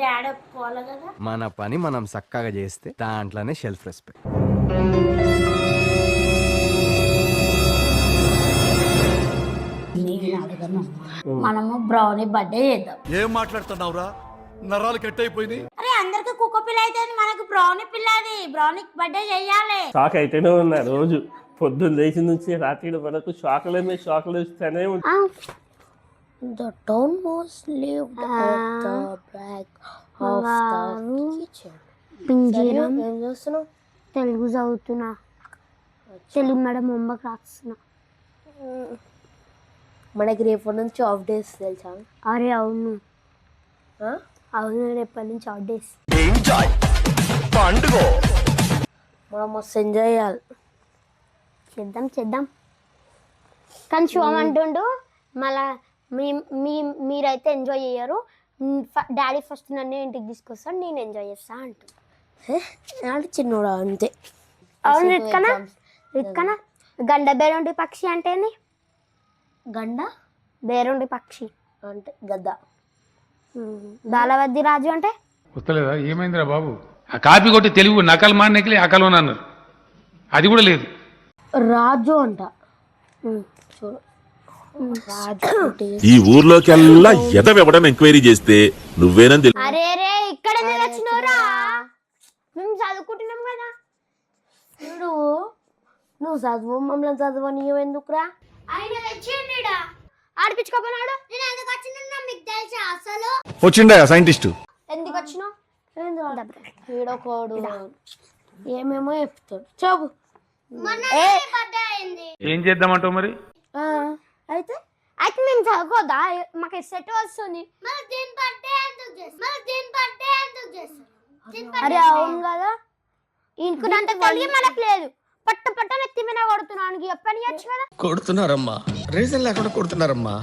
Daddy ఒప్పుకోవాలి కదా. మన పని మనం చక్కగా చేస్తే దాంట్లోనే సెల్ఫ్ రెస్పెక్ట్. మనము బ్రౌనీ బర్త్డే చేద్దాం. ఏం మాట్లాడుతున్నావురా, నరాలు కట్ అయిపోయింది. అరే అందరికి కుక్క పిల్ల అయితే మనకు బ్రౌనీ పిల్లది, బ్రౌనీ బర్త్డే చెయ్యాలి. షాక్ అయితేనే ఉన్నా రోజు పొద్దున్న లేచి నుంచి రాత్రి వరకు షాకులు ఇస్తూనే ఉంటా. The town must live at the back of the kitchen. పింజరం ఏం చేస్తున్నావు? తెలుగు చదువుతున్నా, తెలుగు మేడం హోంవర్క్ రాస్తున్నా. మనకి రేపటి నుంచి ఆఫ్ డేస్ తెలుసా? అరే అవును ఆ? అవును, రేపటి నుంచి ఆఫ్ డేస్. మనం మస్తు ఎంజాయ్ చేయాలి. చేద్దాం కానీ శివం అంటుండు మళ్ళా మీరైతే ఎంజాయ్ చేయరు, డాడీ ఫస్ట్ నన్ను ఇంటికి తీసుకొస్తాను, నేను ఎంజాయ్ చేస్తా అంటు. అంటే చిన్నోడా అంతే. అవును రిక్కన గండ బేరుండి పక్షి అంటే ఏంది? గండ బేరుండి పక్షి అంటే గద్ద. బాలవద్ది రాజు అంటే వస్తలేదా? ఏమైందిరా బాబు? ఆ కాపీ కొట్టి తెలుగు నకలు మానేకలే అకలు అన్నారు, అది కూడా లేదు. రాజు అంట. ఈ ఊర్లోకెల్లా ఎదవెవడని ఎంక్వైరీ చేస్తే నువ్వేనని తెలుసు. అరే రే ఇక్కడ వచ్చినవరా, మేము చదువుకుంటున్నాం కదా. నువ్వు చదువు, మమ్మల్ని చదువు, నీవు ఎందుకురా? ఆయన తెచ్చిండా ఆడిపించుకోపోనాడు. నేను ఎందుకు వచ్చినా మీకు తెలుసా అసలు? వచ్చిండా సైంటిస్ట్? ఎందుకు వచ్చినావు? ఈడొకడు ఏమేమో చెప్తాడు. చెప్పు. ఏం చేద్దామంటావు మరి? అయితే అయితే మేము చదువుకోదా? మాకు సెట్ వస్తుంది. అరే అవును కదా, ఇంకునంత తెలియ మనకు లేదు. పట్ట నెత్తి మీద కొడుతున్నాను ఎప్పని వచ్చు కదా. కొడుతున్నారమ్మా, రీజన్ లేకుండా కొడుతున్నారమ్మా.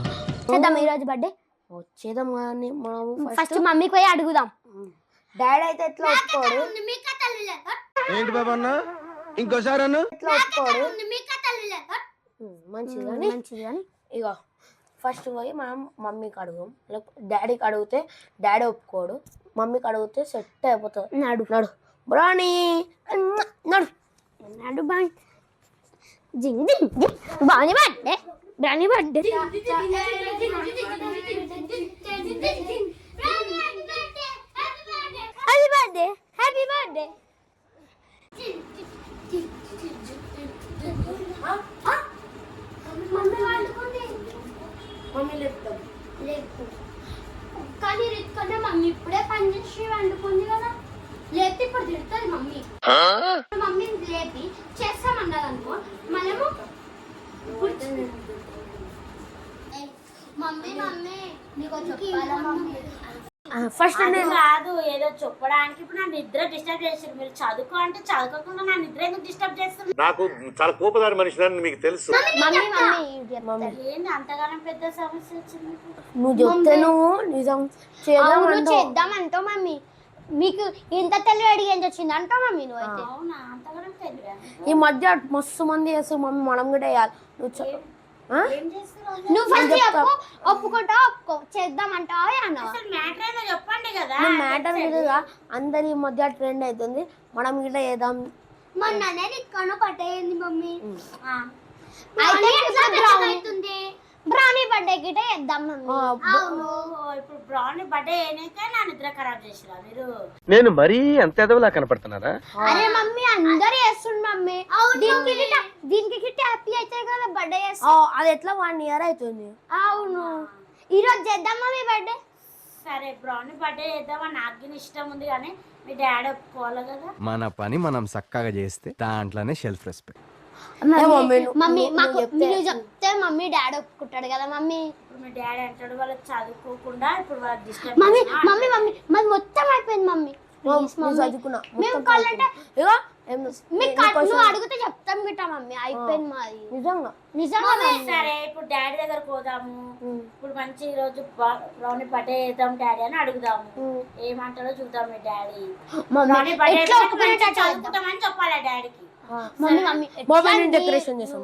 చేద్దాం ఈ రోజు బర్త్డే. వచ్చేద్దాం కానీ మనం ఫస్ట్ మమ్మీకి పోయి అడుగుదాం. డాడీ అయితే ఎట్లా ఒప్పుకోడు? ఏంటి బాబా అన్న, ఇంకోసారి అన్న. ఎట్లా ఒప్పుకోడు? మంచిది కానీ ఇక ఫస్ట్ పోయి మనం మమ్మీకి అడుగుదాం. డాడీకి అడిగితే డాడీ ఒప్పుకోడు, మమ్మీకి అడిగితే సెట్ అయిపోతుంది. నడు బ్రాణి నడు బాయ్. జింగ్ జింగ్ జింగ్ బాని బర్త్డే, బ్రాని birthday. Happy birthday, happy birthday. Mummy లేపుతాం. కానీ రిత్కన్నా మమ్మీ ఇప్పుడే పని చేసి వండుకుంది కదా, లేపి ఇప్పుడు తిడుతుంది మమ్మీ. మమ్మీ లేపి చేస్తామన్నది అనుకో, మనము మమ్మీ నీకు చెప్పాలా మమ్మీ? ఫస్ట్ కాదు ఏదో చెప్పడానికి. ఇప్పుడు నా నిద్ర డిస్టర్బ్ చేసారు. మీరు చదువుకో అంటే చదువుకోకుండా నా నిద్ర ఎందుకు డిస్టర్బ్ చేస్తారు? నాకు చాలా కోపదారి మనిషి మీకు తెలుసు. ఏంది అంతగానం పెద్ద సమస్య వచ్చింది? నువ్వు చెప్తే నువ్వు నిజం చేద్దామంటావు మమ్మీ. మీకు ఇంత తెలివి అడిగి ఏం వచ్చింది అంటావు మమ్మీ నువ్వు అయితే. అవునా, అంతగానం తెలివా? ఈ మధ్య మస్తు మంది చేస్తారు మమ్మీ, మనం కూడా వేయాలి. ఏం చేస్తారు? నువ్వు ఫస్ట్ ఒప్పుకుంటా ఒప్పుకో, చేద్దామంటావా అన్నావా? అసలు మ్యాటర్ ఏదో చెప్పండి కదా. మ్యాటర్ మీద అందరి ఈ మధ్య ట్రెండ్ అవుతుంది, మనం గిట్లా చేద్దాం. మొన్ననే రిక్కను పట్టేయింది మమ్మీ. బ్రౌనీ బర్త్డే గిట చేద్దాం మమ్మీ. ఇప్పుడు బ్రౌనీ బర్త్డే అయినాక నా నిద్ర ఖరాబ్ చేసిరా మీరు. నేను మరీ అంత ఎదవలా కనపడుతున్నారా? అరే మమ్మీ అందరు చేస్తుంది మమ్మీ. దీనికి హ్యాపీ అయితే కదా బర్త్డే చేస్తా. అది ఎట్లా 1 year అవుతుంది. అవును, ఈ రోజు చేద్దాం మమ్మీ బర్త్డే. సరే బ్రౌనీ బర్త్డే చేద్దామని నాకు ఇష్టం ఉంది కానీ మీ డాడీ ఒప్పుకోవాలి కదా. మన పని మనం చక్కగా చేస్తే దాంట్లోనే సెల్ఫ్ రెస్పెక్ట్. మమ్మీ మాకు మీరు చెప్తే మమ్మీ డాడీ ఒప్పుకుంటాడు కదా మమ్మీ. ఇప్పుడు మీ డాడీ అంటాడు వాళ్ళకి చదువుకోకుండా ఇప్పుడు వాళ్ళకి డిస్టర్బ్. మమ్మీ మమ్మీ మమ్మీ మాది మొత్తం అయిపోయింది మమ్మీ. చదువుకున్నా మేము కావాలంటే ఇగో నువ్వు అడిగితే చెప్తాం గిట్ట మమ్మీ. అయిపోయింది మాది నిజంగా. సరే ఇప్పుడు డాడీ దగ్గర పోదాము. ఇప్పుడు మంచి ఈ రోజు బ్రౌనీ బర్త్డే చేద్దాం డాడీ అని అడుగుదాము. ఏమంటారో చూద్దాం మీ డాడీ. బ్రౌనీ బర్త్డే చదువుకుంటామని చెప్పాలి డాడీకి. మమ్మీ డెకరేషన్ చేస్తాం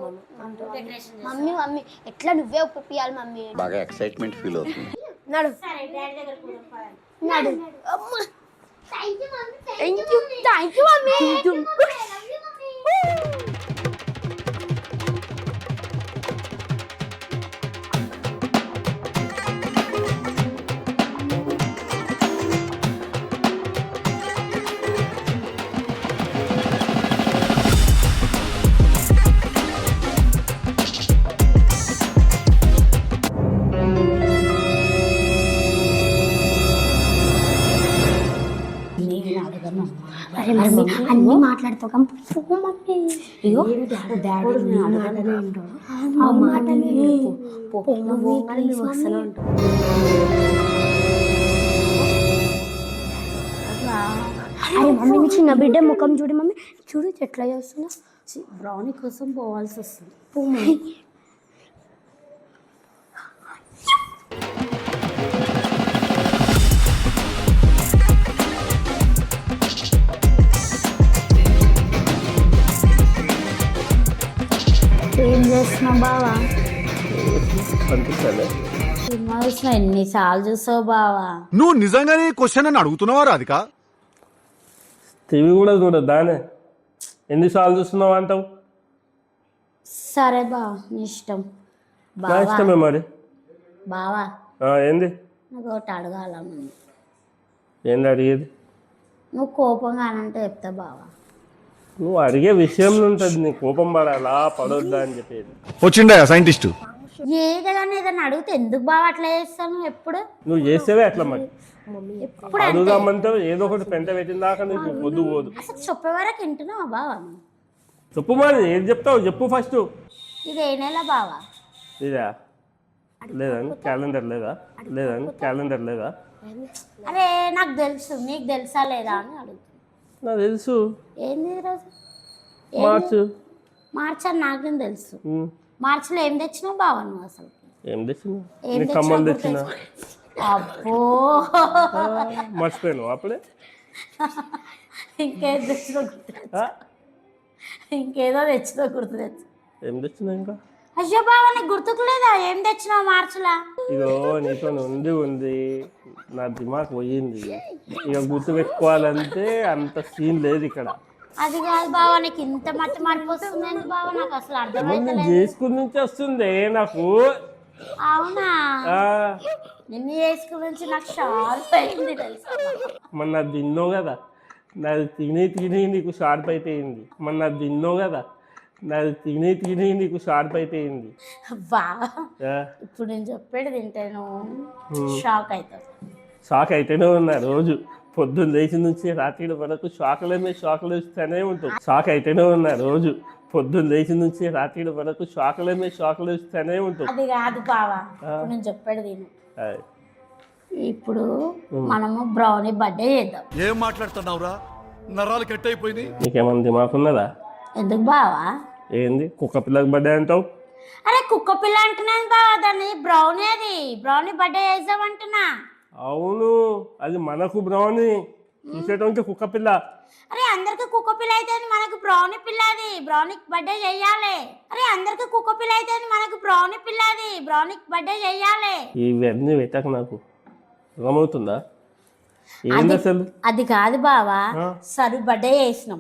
మమ్మీ. మమ్మీ ఎట్లా నువ్వే ఒప్పియాలి మమ్మీ. బాగా ఎక్సైట్మెంట్ ఫీల్ అవుతుంది. నడు. సరే డాడీ దగ్గర పోదాం. నడు thank you mummy thank you mummy అన్ని మాట్లాడుతావు మమ్మీ ఇగో అరే మమ్మీ నీ చిన్న బిడ్డ ముఖం చూడు మమ్మీ చూడు ఎట్లా చేస్తున్నా బ్రౌనీ కోసం పోవాల్సి వస్తుంది. పో మమ్మీ ఏం చేస్తున్నావు బావా? అనిపిస్తుంది సినిమా చూసినా ఎన్నిసార్లు చూసావు బావా? నువ్వు నిజంగానే క్వశ్చన్ అని అడుగుతున్నావా రాధిక? టీవీ కూడా చూడద్దానే ఎన్నిసార్లు చూస్తున్నావు అంటావు? సరే బావా నీ ఇష్టం. నా బావా ఇష్టమే మరి. బావా ఏంది నాకు ఒకటి అడగాలని. ఏంది అడిగేది? నువ్వు కోపంగా అంటే చెప్తా బావా. నువ్వు అడిగే విషయంలో ఉంటుంది నీ కోపం పడాలా పడొద్దా అని చెప్పేది. వచ్చిండా సైంటిస్ట్? ఏదైనా ఏదైనా అడిగితే ఎందుకు బావా అట్లా చేస్తాను? ఎప్పుడు నువ్వు చేసేవే అట్లా మరి. ఎప్పుడు అంటే అడుగుదామంటే ఏదో ఒకటి పెంట పెట్టిన దాకా నీకు పొద్దు పోదు. అసలు చెప్పే వరకు వింటున్నావా బావా? చెప్పు మరి ఏది చెప్తావు చెప్పు ఫస్ట్. ఇది ఏ నెల బావా? ఇదా లేదని క్యాలెండర్ లేదా? లేదని క్యాలెండర్ లేదా? అరే నాకు తెలుసు, నీకు తెలుసా లేదా అని అడుగుతున్నా. నాకు తెలుసు ఏంది ఈరోజు? మార్చు. మార్చ్ అని నాకేం తెలుసు. ఉమ్. మార్చిలో ఏం తెచ్చినావు బావా నువ్వు అసలు? ఏం తెచ్చినా? ఏం నీ కమ్మలు తెచ్చినా తెచ్చినా? అబ్బో మర్చిపోయాను అప్పుడే. ఇంకేం తెచ్చినా గుర్తు ఆ? ఇంకేదో తెచ్చినా గుర్తు తెచ్చు. ఏం తెచ్చినా ఇంకా? అయ్యో బావా నీకు గుర్తుకు లేదా ఏం తెచ్చినావు మార్చిలా? ఇగో నీతో ఉంది నా దిమాగ్ పోయింది. ఇక గుర్తు పెట్టుకోవాలంటే అంత సీన్ లేదు ఇక్కడ. అది కాదు బావా, నీకు ఇంత మట్టి మరిపోతుంది బావా, నాకు అసలు నేను అర్థమైతలేదు. చేసుకుని నుంచి వస్తుంది నాకు. అవునా? ఆ, నిన్ను చేసుకుని నుంచి నాకు షార్ప్ అయింది తెలుసా? మొన్న అది తిన్నావు కదా, నాది తిని నీకు షార్ప్ అయిపోయింది. మొన్న అది తిన్నావు కదా, నాది తిని నీకు షార్ప్ అయిపోయింది. బావా ఆ, ఇప్పుడు నేను చెప్పేది తింటే నువ్వు షాక్ అవుతావు. షాక్ అయితేనే ఉన్నా రోజు పొద్దున్న లేచి నుంచి రాత్రి వరకు షాకులు ఇస్తూనే ఉంటావు. షాక్ అయితేనే ఉన్నా రోజు పొద్దున్న లేచి నుంచి రాత్రి వరకు షాకులు ఇస్తూనే ఉంటావు. అది కాదు బావా, ఇప్పుడు నేను చెప్పేది తిను. ఆయ్. ఇప్పుడు మనము బ్రౌనీ బర్త్డే చేద్దాం. ఏం మాట్లాడుతున్నావురా? నరాలు కట్ అయిపోయినాయి. నీకేమన్నా దిమాగ్ ఉన్నదా? ఎందుకు బావా? ఏంది కుక్క పిల్లకి బర్త్డే అంటావు? అరే కుక్క పిల్ల అంటున్నాను బావా, దాన్ని బ్రౌనీ, అది బ్రౌనీ బర్త్డే చేద్దాం అంటున్నా. అవును, అది మనకు బ్రౌనీ, చూసేటోనికి కుక్క పిల్ల. అరే అందరికి కుక్క పిల్ల అయితే మనకు బ్రౌనీ పిల్ల, అది బ్రౌనీ బర్త్డే చెయ్యాలి. అరే అందరికి కుక్క పిల్ల అయితే మనకు బ్రౌనీ పిల్ల, అది బ్రౌనీ బర్త్డే చెయ్యాలి. ఇవన్నీ వెతక నాకు అర్థమవుతుందా? ఏంది అసలు? అది కాదు బావా, సరు బర్త్డే చేసినాం,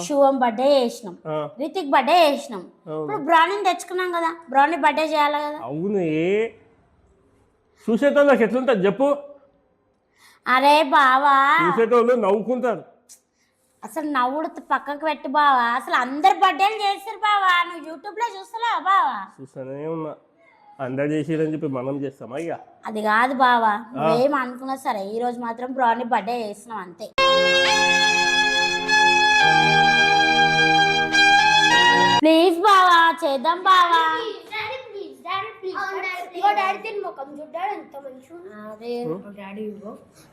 శివం బర్త్డే చేసినాం, రితిక్ బర్త్డే చేసినాం. ఇప్పుడు బ్రౌనీని తెచ్చుకున్నాం కదా, బ్రౌనీ బర్త్డే చేయాలి కదా. అవునే, చూసేటోళ్ళకి ఎట్లుంటుంది చెప్పు? అరే బావా చూసేటోళ్ళు నవ్వుకుంటారు. అసలు నవ్వుడు పక్కకు పెట్టి బావా, అసలు అందరు బర్త్డేలు చేస్తారు బావా, నువ్వు యూట్యూబ్ లో చూస్తలేవా బావా? చూస్తూనే ఉన్నా. అందరు చేసిరని చెప్పి మనం చేస్తామా? ఇక అది కాదు బావా, నువ్వేం అనుకున్నా సరే ఈ రోజు మాత్రం బ్రౌనీ బర్త్డే చేసినాం అంతే. ప్లీజ్ బావా చేద్దాం బావా. డాడీ తిని ముఖం చూడ్డాడు ఎంత మంచిగా. అదే డాడీ ఇగో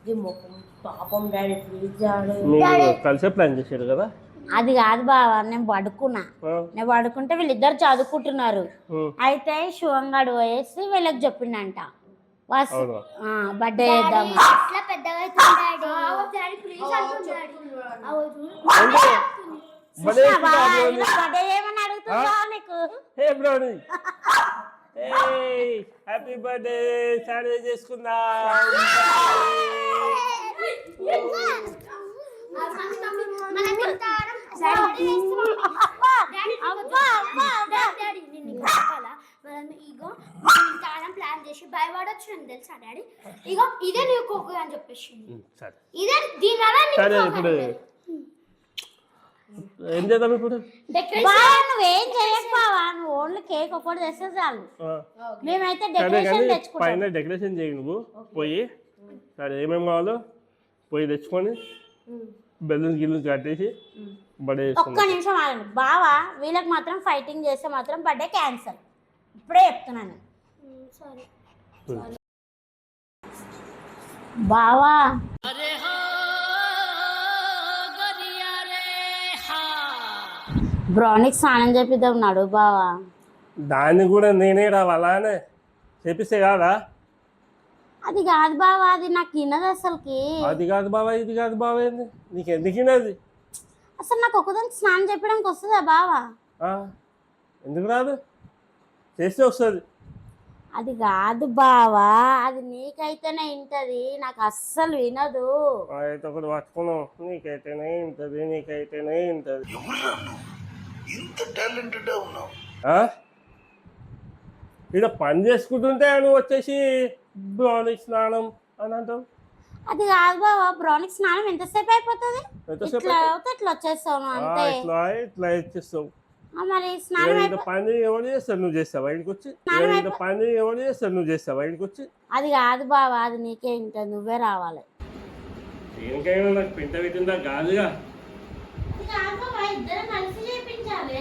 ఈ ముఖం పాపం డాడీ ప్లీజ్ డాడీ. మీరు కలిసే ప్లాన్ చేశారు కదా? అది కాదు బావా, నేను పడుకున్నా. నేను పడుకుంటే వీళ్ళిద్దరు చదువుకుంటున్నారు. అయితే శివంగాడు పోయేసి వీళ్ళకి చెప్పిండంట బర్త్డే చేద్దాం. ఇట్లా పెద్దగా అవుతుంది డాడీ ప్లీజ్ అంటున్నాడు. బర్త్డే ఏమని అడుగుతుందా నీకు? ఏ బ్రౌనీ హ్యాపీ బర్త్డే సెలబ్రేట్ చేసుకుందాం. ఇగో ప్లాన్ చేసి భయపడొచ్చు తెలుసా డాడీ. ఇగో ఇదే నీకు కోకు అని చెప్పేసి సరే ఇదే దీని సరే ఇప్పుడు ఏం చేద్దాం ఇప్పుడు? నువ్వేం చేయకపోవా, నువ్వు ఓన్లీ కేక్ ఒకటి తెస్తే చాలు. మేమైతే సరే కానీ డెకరేషన్ తెచ్చుకుంటాం. పైన డెకరేషన్ చేయి నువ్వు పోయి. సరే ఏమేమి కావాలో పోయి తెచ్చుకొని బెలూన్స్ గిల్లున్స్ కట్టేసి బర్త్డే ఒక్క చేసుకుందాం. నిమిషం ఆగండి బావా, వీళ్ళకి మాత్రం ఫైటింగ్ చేస్తే మాత్రం బర్త్డే క్యాన్సల్. ఇప్పుడే చెప్తున్నాను. సరే బావా బ్రౌనికి స్నానం చేపిద్దాం నడు బావా. దాన్ని కూడా నేనే రావాలా అని చేపిస్తే కాదా? అది కాదు బావా, అది నాకు వినదు అసలుకి. అది కాదు బాబా ఇది కాదు బాబా ఏంది నీకు ఎందుకున్నది? అసలు నాకు ఒకదానికి స్నానం చెప్పడానికి వస్తుందా బావా? ఎందుకు రాదు? చేస్తే వస్తుంది. అది కాదు బావా, అది నీకైతేనే వింటది, నాకు అస్సలు వినదు. అయితే ఒకటి పట్టుకున్నావు, నీకైతేనే ఇంటది నీకైతేనే ఇంటది. ఇక్కడ పని చేసుకుంటుంటే నువ్వు వచ్చేసి బ్రౌనీ స్నానం అని అంటావు. అది కాదు బావా, బ్రౌనికి స్నానం ఎంతసేపు అయిపోతుంది? ఎంతసేపు ఇట్లా అవుతే ఇట్లా వచ్చేస్తావు అంతే. ఇట్లా ఇట్లా ఇచ్చేస్తావు. మరి స్నానం ఇంత పని ఎవరు చేస్తారు? నువ్వు చేస్తావు బయటకు వచ్చి. ఇంత పని ఎవరు చేస్తారు? నువ్వు చేస్తావు బయటకు వచ్చి. అది కాదు బావా, అది నీకే వింటది, నువ్వే రావాలి. దేనికైనా నాకు పింట పెట్టిందా కాదుగా. ఇద్దరం కలిసి చేయించాలి.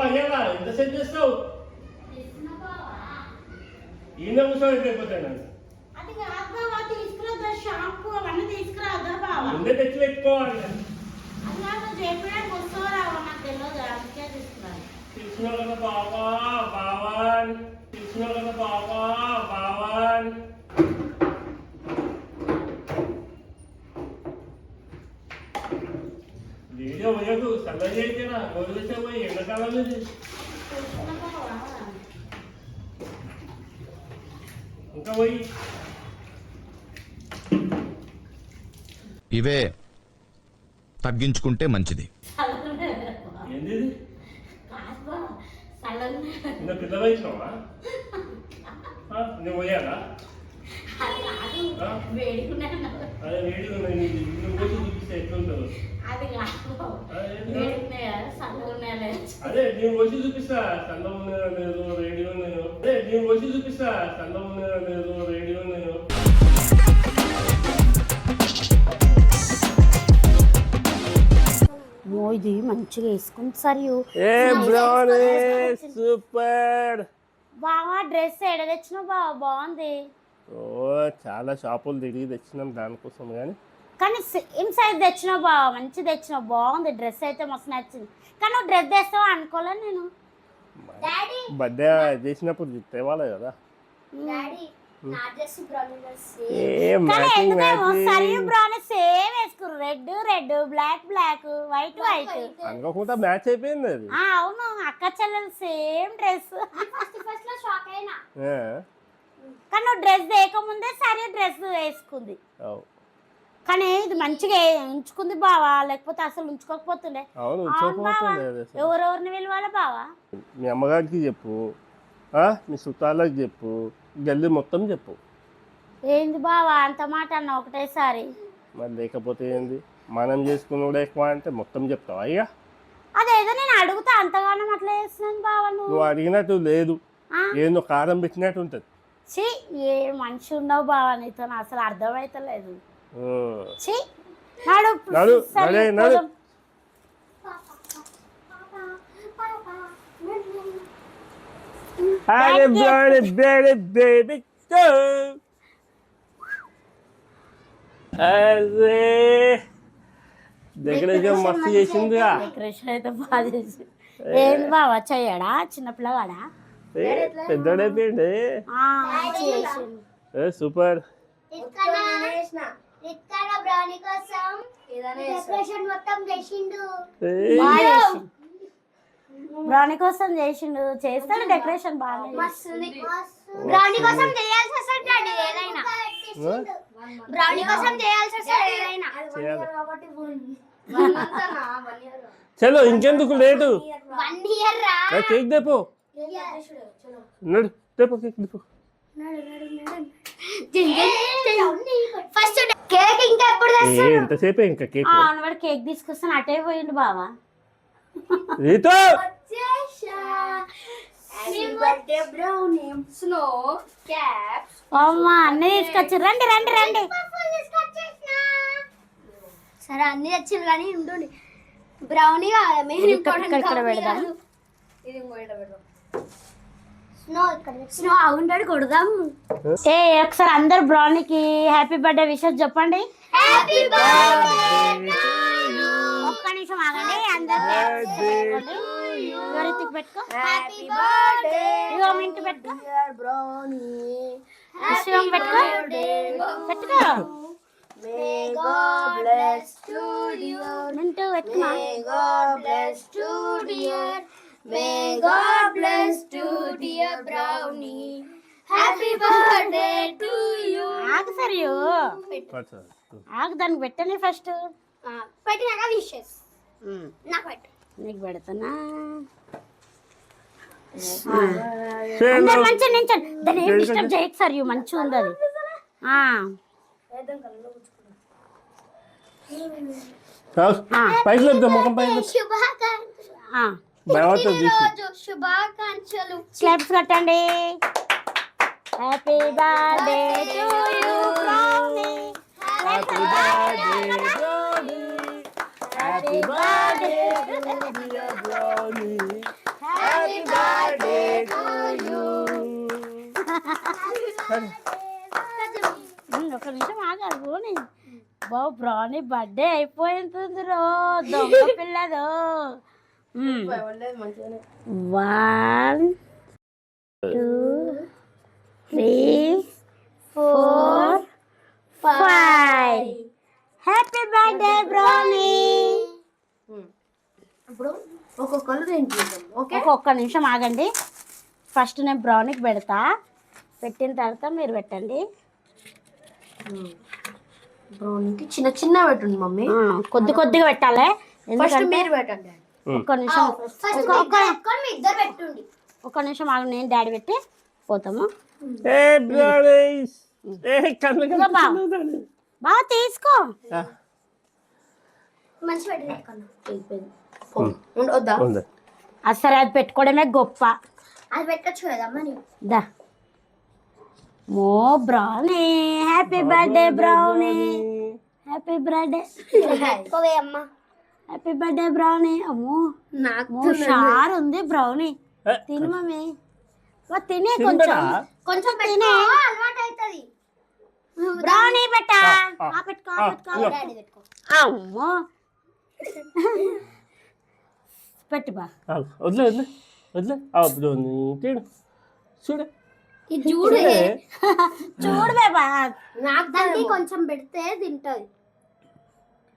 అయ్యాలా ఎంతసేపు చేస్తావు? ఈయన కూర్చొని అయిపోతాను. అది కాదు బావా, తీసుకురాదా షాంపూ అవన్నీ తీసుకురాదా బావా? ముందే తెచ్చి పెట్టుకోవాలి. అది కాదు చేయడానికి వస్తావా రావా నాకు తెలియదు, అందుకే తీసుకురాను. తీసుకున్నా కదా బావా బావాన్, తీసుకున్నా కదా బావా బావాన్. వీడియో పోయకు చల్ల చేయించా వదిలేసే పోయి ఎండాకాలం ఇది. ఇంకా పోయి ఇవే తగ్గించుకుంటే మంచిది. ఏంది ఇది? కాదు బావా, చల్లగా ఇంకా పిల్ల వయసువా? నువ్వు పోయాలా? అది కాదు, వేడుకున్నాను. అదే వేడిగా ఉన్నాయి. నువ్వు పోసి చూపిస్తే ఎట్లుంటుందో. అది కాదు, వేడుకున్నాయా చల్లగా ఉన్నాయా? అదే నేను వచ్చి చూపిస్తా చల్ల ఉన్నాయో లేదో రేడియో ఉన్నాయో. అదే నేను వచ్చి చూపిస్తా చల్ల ఉన్నాయో లేదో రేడియో ఉన్నాయో. ఇది మంచిగా వేసుకుంది సరియు. సూపర్ బావా డ్రెస్ ఎడ తెచ్చినావు బావా, బాగుంది. ఓ చాలా షాపులు తిరిగి తెచ్చినాం దానికోసం. కానీ సేమ్ సైజ్ తెచ్చినావు బావా, మంచి తెచ్చినావు, బాగుంది డ్రెస్ అయితే మస్తు నచ్చింది. కానీ నువ్వు డ్రెస్ తెస్తావు అనుకోలే నేను. బర్త్డే చేసినప్పుడు తేవాలి కదా. డాడీ నా డ్రెస్ బ్రౌన్ డ్రెస్ కానీ ఎందుకేమో సరియు బ్రౌన్ సేమ్ వేసుకురు, red red, black black, white white. అనుకోకుండా మ్యాచ్ అయిపోయింది అది. అవును, అక్క చెల్లెలు సేమ్ డ్రెస్. ఫస్ట్ లో షాక్ అయినా. కానీ నువ్వు డ్రెస్ వేయకముందే సరియు డ్రెస్ వేసుకుంది. కానీ ఇది మంచిగా ఉంచుకుంది బావా, లేకపోతే అసలు ఉంచుకోకపోతుండే. ఎవరెవరిని పిలవాలి బావా? మీ అమ్మగారికి చెప్పు, మీ చుట్టాలకు చెప్పు, గల్లీ మొత్తం చెప్పు. ఏంది బావా అంత మాట అన్న ఒకటేసారి? మరి లేకపోతే ఏంది, మనం చేసుకుని ఎక్కువ అంటే మొత్తం చెప్తావు అయ్యా. అదేదో నేను అడుగుతా అంతగానం అట్లా చేస్తున్నాను బావా. నువ్వు అడిగినట్టు లేదు, ఏందో కారం పెట్టినట్టు ఉంటుంది. ఛీ, ఏ మనిషి ఉన్నావు బావా నీతో, అసలు అర్థమైతలేదు. నడు నడే నడు. డెకరేషన్ మస్తు చేసిందిగా. డెకరేషన్ అయితే బాగా చేసింది. ఏంది బావా చెయ్యడా చిన్నపిల్లగాడా? పెద్దడైపోయింది. చేసింది. సూపర్. రిత్కానా బ్రౌనీ కోసం డెకరేషన్ మొత్తం చేసిండు. బ్రౌనీ కోసం చేసిండు, చేస్తాడు డెకరేషన్ బాగా. బ్రౌనీ కోసం చేయాల్సి వస్తుంది డాడీ ఏదైనా. బ్రౌనీ కోసం చేయాల్సి వస్తుంది ఏదైనా. చలో ఇంకెందుకు లేటు, 1 year రా. కేక్ దేపో, నడు దేపో కేక్ దేపో. ఫస్ట్ కేక్ ఇంకా ఎప్పుడు తెస్తాడు? ఎంతసేపే ఇంకా కేక్. వాడు కేక్ తీసుకొస్తాను అటే పోయిండు బావా. రీతో స్నో క్యాప్స్ అమ్మా అన్నీ తీసుకొచ్చి రండి రండి రండి. సరే అన్ని తెచ్చింది కానీ ఉండండి. బ్రౌనీ కావాలి మెయిన్ ఇంపార్టెంట్. ఇక్కడ పెడదాం. ఇది ఇంకో ఇక్కడ పెడదాం. స్నో అవుంటాడు కొడదాం. ఏ ఒకసారి అందరు బ్రౌనీకి హ్యాపీ బర్త్డే విషెస్ చెప్పండి. హ్యాపీ బర్త్డే ఒక్క నిమిషం ఆగండి, అందరు పెట్టుకో. హ్యాపీ బర్త్డే ఇగో మింటు పెట్టుకో, బ్రౌనీ శివం పెట్టుకో పెట్టుకో. May God bless to you. మింటు పెట్టుకో. May God bless to dear. May God bless to dear Brownie. Happy birthday to you. ఆగు సరియు, ఆగు దానికి పెట్టని ఫస్ట్. పెట్టినాక విషెస్ నాకు పెట్టు. నీకు పెడతానా? అందరు మంచిగా నించండి, దాన్ని ఏం డిస్టర్బ్ చేయకు సరియు, మంచిగా ఉంది అది. పైసలు వద్దా ముఖం పైన శుభాకాంక్షలు. శుభాకాంక్షలు. క్లాప్స్ కట్టండి. Happy birthday to you brownie. Happy birthday Brownie. Happy birthday to you brownie. Happy birthday to you. ఒక నిమిషం ఆగాలి పోనీ. బాబు బ్రౌనీ బర్త్డే అయిపోయింది రో, దొంగ పిల్లదో. 1 2 3 4 5. Happy birthday brownie. ఇప్పుడు ఒక్కొక్కరు తింటున్నాం. ఓకే, ఒక్క నిమిషం ఆగండి. ఫస్ట్ నేను బ్రౌనీకి పెడతా, పెట్టిన తర్వాత మీరు పెట్టండి. బ్రౌనీకి చిన్న చిన్న పెట్టండి మమ్మీ. కొద్ది కొద్దిగా పెట్టాలి. ఫస్ట్ మీరు పెట్టండి. ఒక్క నిమిషం, మీ ఇద్దరు పెట్టుండి. ఒక్క నిమిషం ఆగండి, నేను డాడీ పెట్టి పోతాము. బాగా తీసుకో. మంచి పెట్టుకున్నా. వద్దా? అసలు అది పెట్టుకోవడమే గొప్ప. అది పెట్టచ్చు కదమ్మా నీవు. దా మో Brownie, happy birthday Brownie. Happy birthday, పెట్టుకోవే అమ్మా. Happy birthday Brownie. అమ్మో నాకు షార్ ఉంది బ్రౌనీ. తిను మమ్మీ, తినే కొంచెం కొంచెం తినే. అలవాటు అవుతుంది. బ్రౌనీ పెట్టా. పెట్టుకో డాడీ పెట్టుకో. అమ్మో పెట్టు బా. వదిలే వదిలే వదిలే. తిడు చూడు, ఇది చూడు. చూడు బేబా, నాకు దానికి కొంచెం పెడితే తింటది.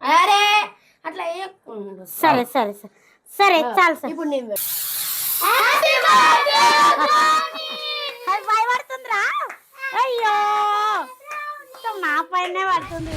అరే అట్లా సరే సరే సరే సరే చాలు సార్. ఇప్పుడు నేను భయపడుతుందిరా. అయ్యో నా పైనే పడుతుంది.